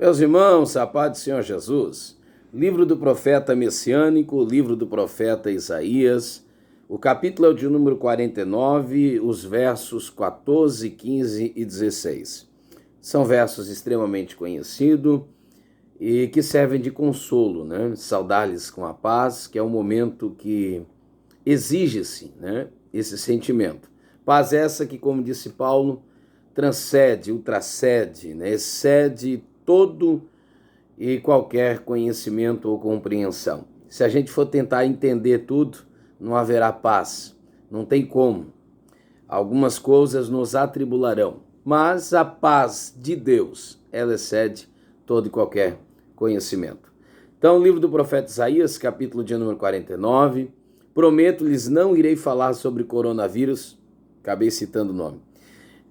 Meus irmãos, a paz do Senhor Jesus, livro do profeta messiânico, livro do profeta Isaías, o capítulo é o de número 49, os versos 14, 15 e 16. São versos extremamente conhecidos e que servem de consolo, né? Saudar-lhes com a paz, que é um momento que exige-se, né, esse sentimento. Paz essa que, como disse Paulo, transcende, ultracede, né, excede todo e qualquer conhecimento ou compreensão. Se a gente for tentar entender tudo, não haverá paz. Não tem como. Algumas coisas nos atribularão, mas a paz de Deus, ela excede todo e qualquer conhecimento. Então, o livro do profeta Isaías, capítulo de número 49, prometo-lhes não irei falar sobre coronavírus, acabei citando o nome,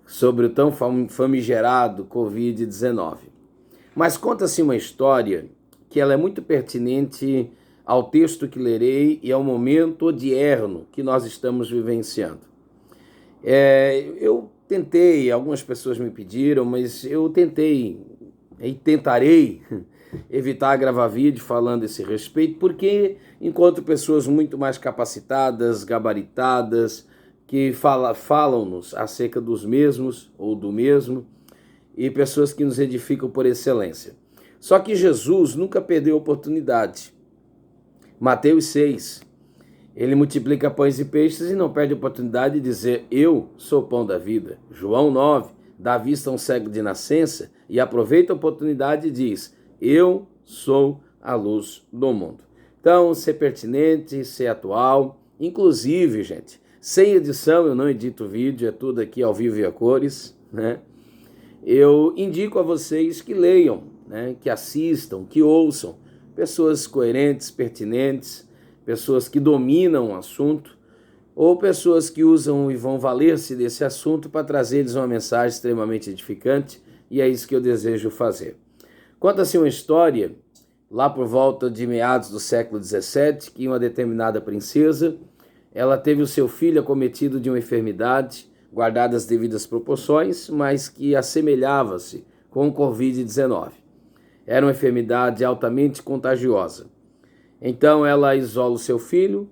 sobre o tão famigerado Covid-19. Mas conta-se uma história que ela é muito pertinente ao texto que lerei e ao momento odierno que nós estamos vivenciando. Eu tentei, algumas pessoas me pediram, mas eu tentei e tentarei evitar gravar vídeo falando a esse respeito, porque encontro pessoas muito mais capacitadas, gabaritadas, que falam-nos acerca dos mesmos ou do mesmo, e pessoas que nos edificam por excelência. Só que Jesus nunca perdeu a oportunidade. Mateus 6, ele multiplica pães e peixes e não perde a oportunidade de dizer: eu sou o pão da vida. João 9, dá vista a um cego de nascença e aproveita a oportunidade e diz: eu sou a luz do mundo. Então, ser pertinente, ser atual, inclusive, gente, sem edição, eu não edito vídeo, é tudo aqui ao vivo e a cores, né? Eu indico a vocês que leiam, né, que assistam, que ouçam pessoas coerentes, pertinentes, pessoas que dominam o assunto, ou pessoas que usam e vão valer-se desse assunto para trazer-lhes uma mensagem extremamente edificante, e é isso que eu desejo fazer. Conta-se uma história, lá por volta de meados do século XVII, que uma determinada princesa, ela teve o seu filho acometido de uma enfermidade, guardadas as devidas proporções, mas que assemelhava-se com o Covid-19. Era uma enfermidade altamente contagiosa. Então ela isola o seu filho,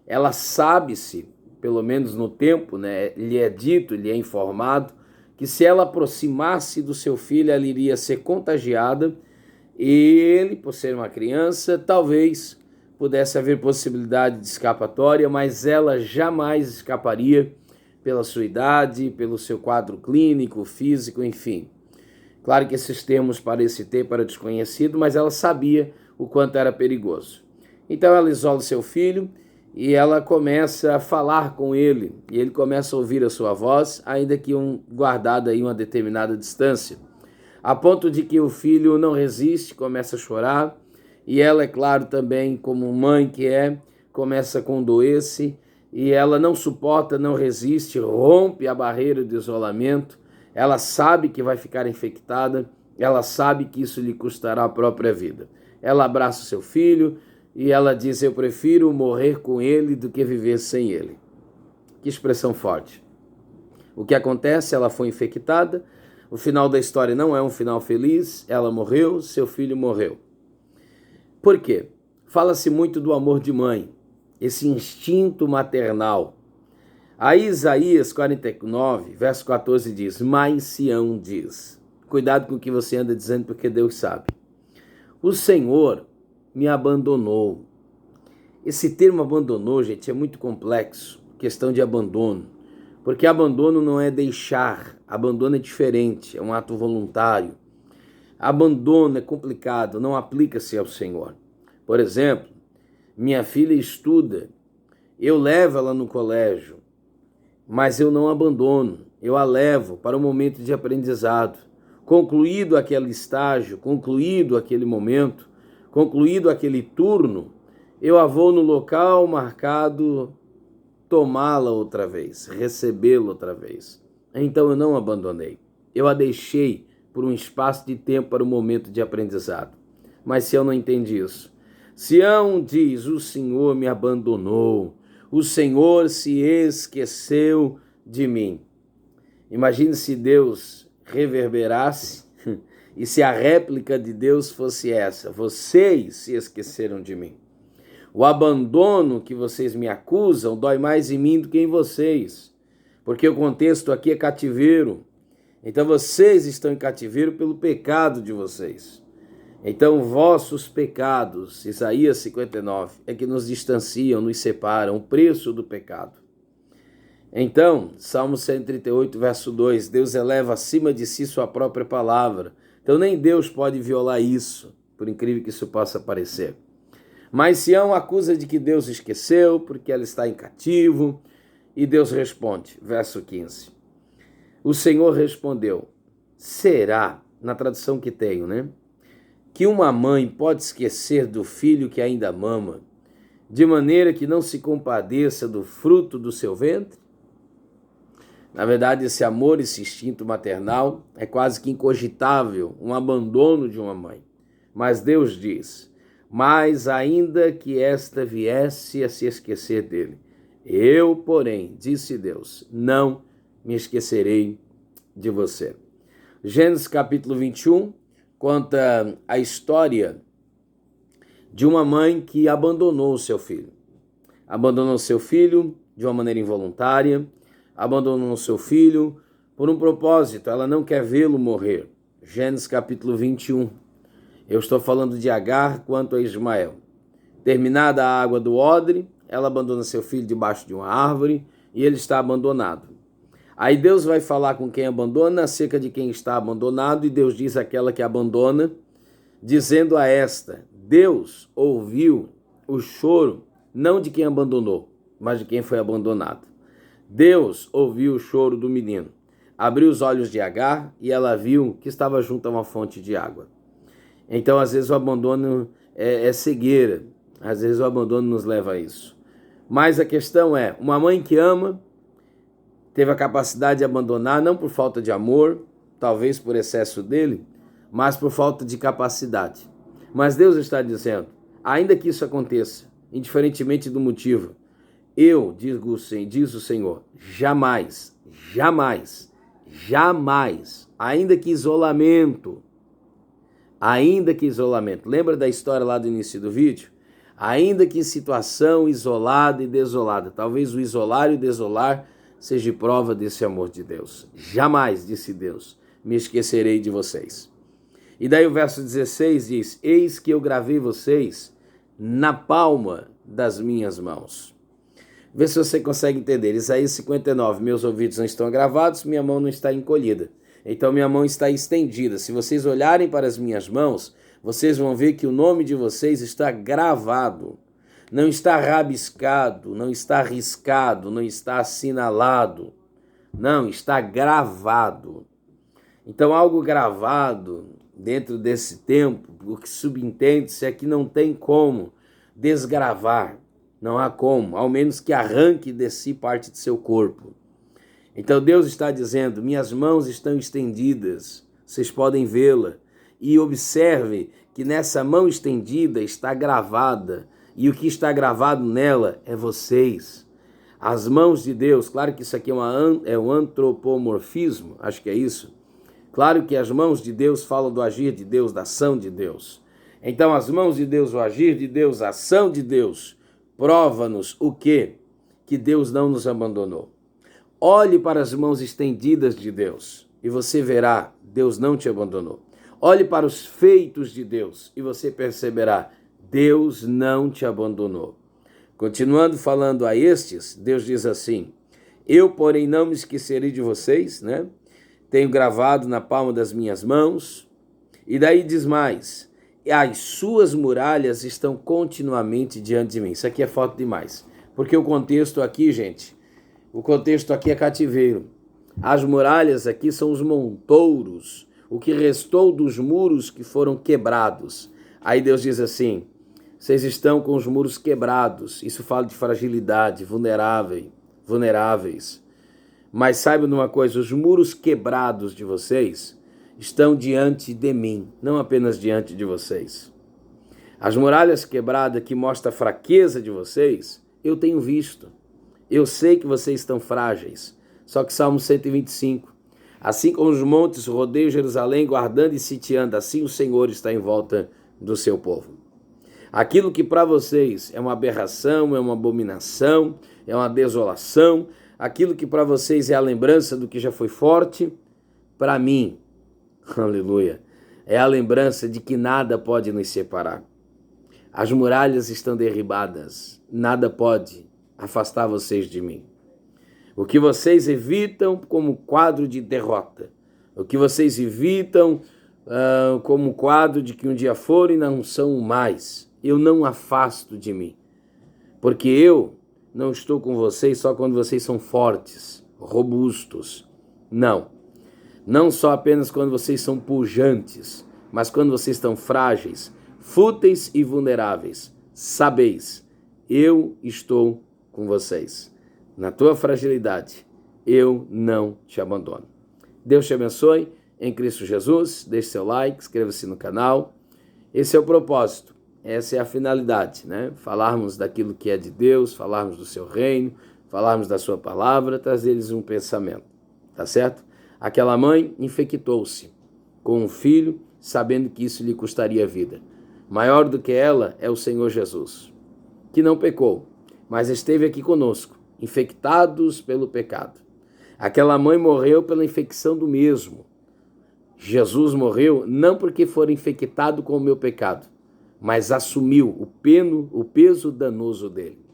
ela sabe-se, pelo menos no tempo, né, lhe é dito, lhe é informado, que se ela aproximasse do seu filho, ela iria ser contagiada, e ele, por ser uma criança, talvez pudesse haver possibilidade de escapatória, mas ela jamais escaparia pela sua idade, pelo seu quadro clínico, físico, enfim. Claro que esses termos para esse tempo eram desconhecidos, mas ela sabia o quanto era perigoso. Então ela isola o seu filho e ela começa a falar com ele, e ele começa a ouvir a sua voz, ainda que guardada em uma determinada distância, a ponto de que o filho não resiste, começa a chorar, e ela, é claro, também, como mãe que é, começa a condoer-se, e ela não suporta, não resiste, rompe a barreira de isolamento, ela sabe que vai ficar infectada, ela sabe que isso lhe custará a própria vida. Ela abraça o seu filho e ela diz: eu prefiro morrer com ele do que viver sem ele. Que expressão forte. O que acontece? Ela foi infectada, o final da história não é um final feliz, ela morreu, seu filho morreu. Por quê? Fala-se muito do amor de mãe, esse instinto maternal. Aí Isaías 49, verso 14 diz: mas Sião diz. Cuidado com o que você anda dizendo, porque Deus sabe. O Senhor me abandonou. Esse termo abandonou, gente, é muito complexo, questão de abandono. Porque abandono não é deixar, abandono é diferente, é um ato voluntário. Abandono é complicado, não aplica-se ao Senhor. Por exemplo, minha filha estuda, eu levo ela no colégio, mas eu não abandono, eu a levo para um momento de aprendizado. Concluído aquele estágio, concluído aquele momento, concluído aquele turno, eu a vou no local marcado tomá-la outra vez, recebê-la outra vez. Então eu não abandonei, eu a deixei por um espaço de tempo para um momento de aprendizado. Mas Sião não entende isso. Sião diz: o Senhor me abandonou, o Senhor se esqueceu de mim. Imagine se Deus reverberasse E se a réplica de Deus fosse essa: vocês se esqueceram de mim. O abandono que vocês me acusam dói mais em mim do que em vocês, porque o contexto aqui é cativeiro. Então vocês estão em cativeiro pelo pecado de vocês. Então vossos pecados, Isaías 59, é que nos distanciam, nos separam, o preço do pecado. Então, Salmo 138, verso 2, Deus eleva acima de si sua própria palavra. Então nem Deus pode violar isso, por incrível que isso possa parecer. Mas Sião acusa de que Deus esqueceu, porque ela está em cativo, e Deus responde, verso 15. O Senhor respondeu: será, na tradução que tenho, que uma mãe pode esquecer do filho que ainda mama, de maneira que não se compadeça do fruto do seu ventre? Na verdade, esse amor, esse instinto maternal é quase que incogitável, um abandono de uma mãe. Mas Deus diz: mas ainda que esta viesse a se esquecer dele, eu, porém, disse Deus, não me esquecerei de você. Gênesis capítulo 21 conta a história de uma mãe que abandonou o seu filho. Abandonou o seu filho de uma maneira involuntária, abandonou o seu filho por um propósito, ela não quer vê-lo morrer. Gênesis capítulo 21. Eu estou falando de Agar quanto a Ismael. Terminada a água do odre, ela abandona seu filho debaixo de uma árvore e ele está abandonado. Aí Deus vai falar com quem abandona acerca de quem está abandonado, e Deus diz àquela que abandona, dizendo a esta: Deus ouviu o choro, não de quem abandonou, mas de quem foi abandonado. Deus ouviu o choro do menino, abriu os olhos de Agar e ela viu que estava junto a uma fonte de água. Então, às vezes, o abandono é cegueira, às vezes o abandono nos leva a isso. Mas a questão é, uma mãe que ama, teve a capacidade de abandonar, não por falta de amor, talvez por excesso dele, mas por falta de capacidade. Mas Deus está dizendo, ainda que isso aconteça, indiferentemente do motivo, eu, diz o Senhor, jamais, jamais, jamais, ainda que isolamento, lembra da história lá do início do vídeo? Ainda que em situação isolada e desolada, talvez o isolar e o desolar seja prova desse amor de Deus. Jamais, disse Deus, me esquecerei de vocês. E daí o verso 16 diz: eis que eu gravei vocês na palma das minhas mãos. Vê se você consegue entender. Isaías 59, meus ouvidos não estão gravados, minha mão não está encolhida. Então minha mão está estendida. Se vocês olharem para as minhas mãos, vocês vão ver que o nome de vocês está gravado. Não está rabiscado, não está riscado, não está assinalado. Não, está gravado. Então algo gravado dentro desse tempo, o que subentende-se é que não tem como desgravar. Não há como, ao menos que arranque de si parte de seu corpo. Então Deus está dizendo, minhas mãos estão estendidas, vocês podem vê-la. E observe que nessa mão estendida está gravada, e o que está gravado nela é vocês. As mãos de Deus, claro que isso aqui é um antropomorfismo, acho que é isso. Claro que as mãos de Deus falam do agir de Deus, da ação de Deus. Então as mãos de Deus, o agir de Deus, a ação de Deus, prova-nos o quê? Que Deus não nos abandonou. Olhe para as mãos estendidas de Deus e você verá, Deus não te abandonou. Olhe para os feitos de Deus e você perceberá, Deus não te abandonou. Continuando falando a estes, Deus diz assim, eu, porém, não me esquecerei de vocês, Tenho gravado na palma das minhas mãos. E daí diz mais, as suas muralhas estão continuamente diante de mim. Isso aqui é forte demais, porque o contexto aqui, gente, é cativeiro. As muralhas aqui são os montouros, o que restou dos muros que foram quebrados. Aí Deus diz assim, vocês estão com os muros quebrados. Isso fala de fragilidade, vulneráveis. Mas saibam de uma coisa, os muros quebrados de vocês estão diante de mim, não apenas diante de vocês. As muralhas quebradas que mostram a fraqueza de vocês, eu tenho visto. Eu sei que vocês estão frágeis. Só que Salmo 125, Assim como os montes rodeiam Jerusalém, guardando e sitiando, assim o Senhor está em volta do seu povo. Aquilo que para vocês é uma aberração, é uma abominação, é uma desolação, aquilo que para vocês é a lembrança do que já foi forte, para mim, aleluia, é a lembrança de que nada pode nos separar. As muralhas estão derribadas, nada pode afastar vocês de mim. O que vocês evitam como quadro de derrota, o que vocês evitam como quadro de que um dia foram e não são mais, eu não afasto de mim, porque eu não estou com vocês só quando vocês são fortes, robustos, não só apenas quando vocês são pujantes, mas quando vocês estão frágeis, fúteis e vulneráveis. Sabeis, eu estou com vocês. Na tua fragilidade, eu não te abandono. Deus te abençoe em Cristo Jesus. Deixe seu like, inscreva-se no canal. Esse é o propósito, essa é a finalidade, né? Falarmos daquilo que é de Deus, falarmos do seu reino, falarmos da sua palavra, trazer-lhes um pensamento, tá certo? Aquela mãe infectou-se com um filho, sabendo que isso lhe custaria a vida. Maior do que ela é o Senhor Jesus, que não pecou, mas esteve aqui conosco, infectados pelo pecado. Aquela mãe morreu pela infecção do mesmo. Jesus morreu não porque fora infectado com o meu pecado, mas assumiu o peso danoso dele.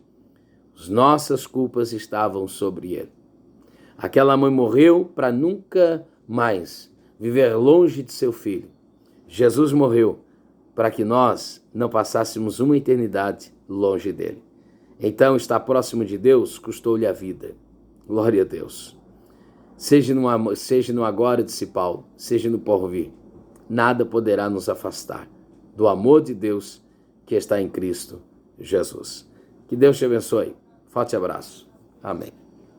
As nossas culpas estavam sobre ele. Aquela mãe morreu para nunca mais viver longe de seu filho. Jesus morreu para que nós não passássemos uma eternidade longe dele. Então, estar próximo de Deus custou-lhe a vida. Glória a Deus. Seja no agora, disse Paulo, seja no porvir, nada poderá nos afastar do amor de Deus que está em Cristo Jesus. Que Deus te abençoe. Forte abraço. Amém.